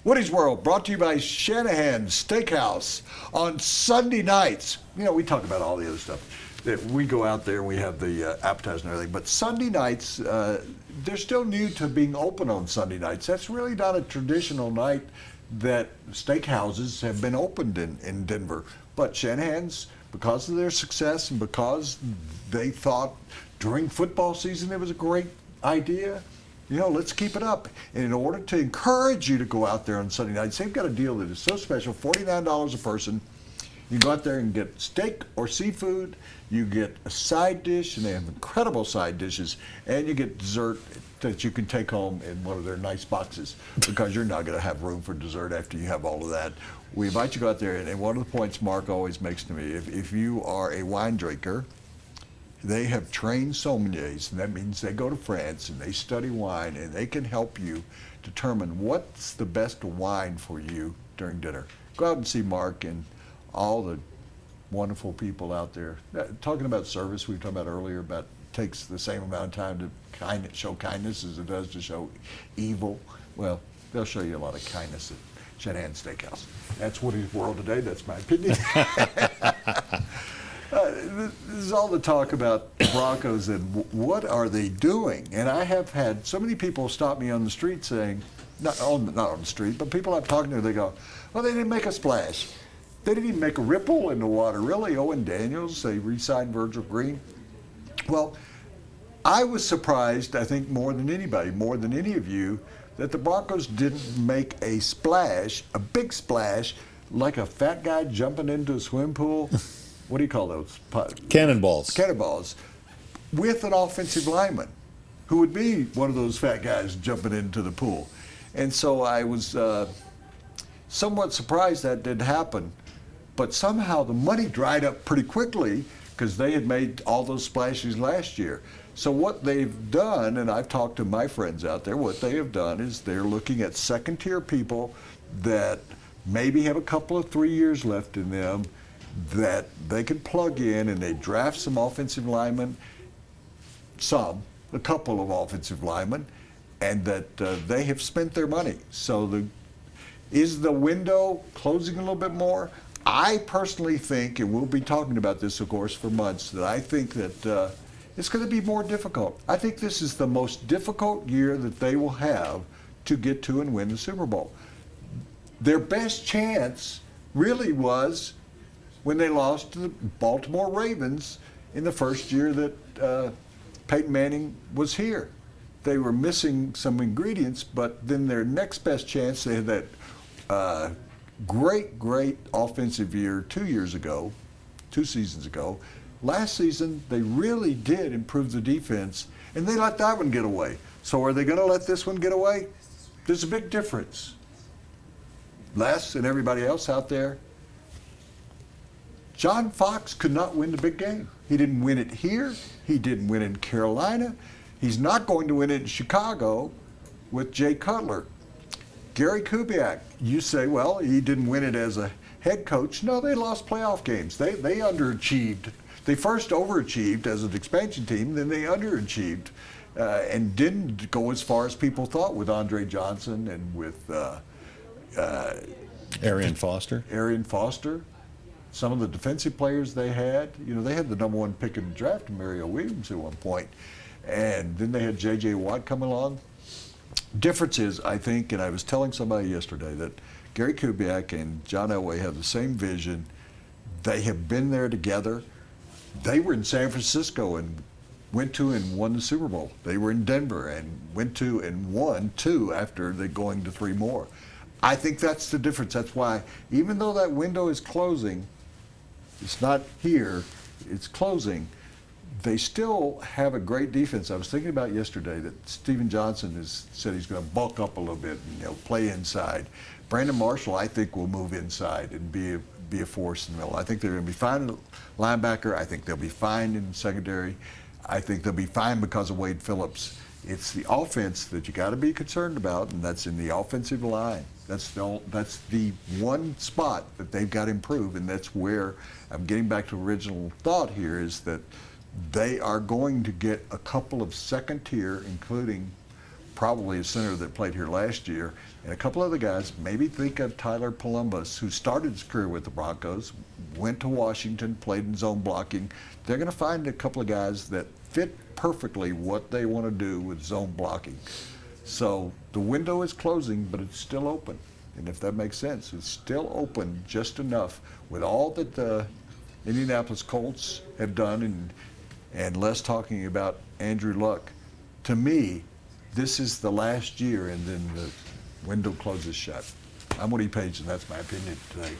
Woody's World, brought to you by Shanahan's Steakhouse on Sunday nights. You know, we talk about all the other stuff. That we go out there and we have the appetizers and everything, but Sunday nights, they're still new to being open on Sunday nights. That's really not a traditional night that steakhouses have been opened in Denver. But Shanahan's, because of their success and because they thought during football season it was a great idea, you know, let's keep it up. And in order to encourage you to go out there on Sunday nights, they've got a deal that is so special, $49 a person. You go out there and get steak or seafood, you get a side dish, and they have incredible side dishes, and you get dessert that you can take home in one of their nice boxes, because you're not going to have room for dessert after you have all of that. We invite you to go out there, and one of the points Mark always makes to me, if you are a wine drinker, they have trained sommeliers, and that means they go to France and they study wine, and they can help you determine what's the best wine for you during dinner. Go out and see Mark and all the wonderful people out there. Talking about service, we were talking about earlier, about it takes the same amount of time to show kindness as it does to show evil. Well, they'll show you a lot of kindness at Shanahan's Steakhouse. That's Woody's World today. That's my opinion. This is all the talk about the Broncos and what are they doing. And I have had so many people stop me on the street saying, not on the street, but people I'm talking to, they go, well, they didn't make a splash. They didn't even make a ripple in the water, really. Owen Daniels, they re-signed Virgil Green. Well, I was surprised, I think more than anybody, more than any of you, that the Broncos didn't make a splash, a big splash, like a fat guy jumping into a swimming pool. What do you call those? Cannonballs. Cannonballs. With an offensive lineman who would be one of those fat guys jumping into the pool. And so I was somewhat surprised that didn't happen. But somehow the money dried up pretty quickly because they had made all those splashes last year. So what they've done, and I've talked to my friends out there, what they have done is they're looking at second-tier people that maybe have a couple of 3 years left in them that they can plug in, and they draft some offensive linemen, a couple of offensive linemen, and that they have spent their money. So is the window closing a little bit more? I personally think, and we'll be talking about this, of course, for months, that I think that it's going to be more difficult. I think this is the most difficult year that they will have to get to and win the Super Bowl. Their best chance really was when they lost to the Baltimore Ravens in the first year that Peyton Manning was here. They were missing some ingredients, but then their next best chance, they had that great offensive year 2 seasons ago. Last season, they really did improve the defense, and they let that one get away. So are they going to let this one get away? There's a big difference. Les and everybody else out there, John Fox could not win the big game. He didn't win it here. He didn't win it in Carolina. He's not going to win it in Chicago with Jay Cutler. Gary Kubiak, you say, well, he didn't win it as a head coach. No, they lost playoff games. They underachieved. They first overachieved as an expansion team, then they underachieved and didn't go as far as people thought with Andre Johnson and with Arian Foster. Some of the defensive players they had, they had the number one pick in the draft, Mario Williams, at one point. And then they had J.J. Watt come along. Difference is, I think, and I was telling somebody yesterday, that Gary Kubiak and John Elway have the same vision. They have been there together. They were in San Francisco and went to and won the Super Bowl. They were in Denver and went to and won 2 after they going to 3 more. I think that's the difference. That's why, even though that window is closing, it's not here, it's closing, they still have a great defense. I was thinking about yesterday that Steven Johnson has said he's going to bulk up a little bit and play inside. Brandon Marshall, I think, will move inside and be a force in the middle. I think they're going to be fine at linebacker. I think they'll be fine in secondary. I think they'll be fine because of Wade Phillips. It's the offense that you got to be concerned about, and that's in the offensive line. That's the one spot that they've got to improve, and that's where I'm getting back to original thought here, is that they are going to get a couple of second tier, including probably a center that played here last year, and a couple other guys. Maybe think of Tyler Columbus, who started his career with the Broncos, went to Washington, played in zone blocking. They're going to find a couple of guys that fit perfectly what they want to do with zone blocking. So the window is closing, but it's still open. And if that makes sense, it's still open just enough with all that the Indianapolis Colts have done, and less talking about Andrew Luck. To me, this is the last year, and then the window closes shut. I'm Woody Paige, and that's my opinion today.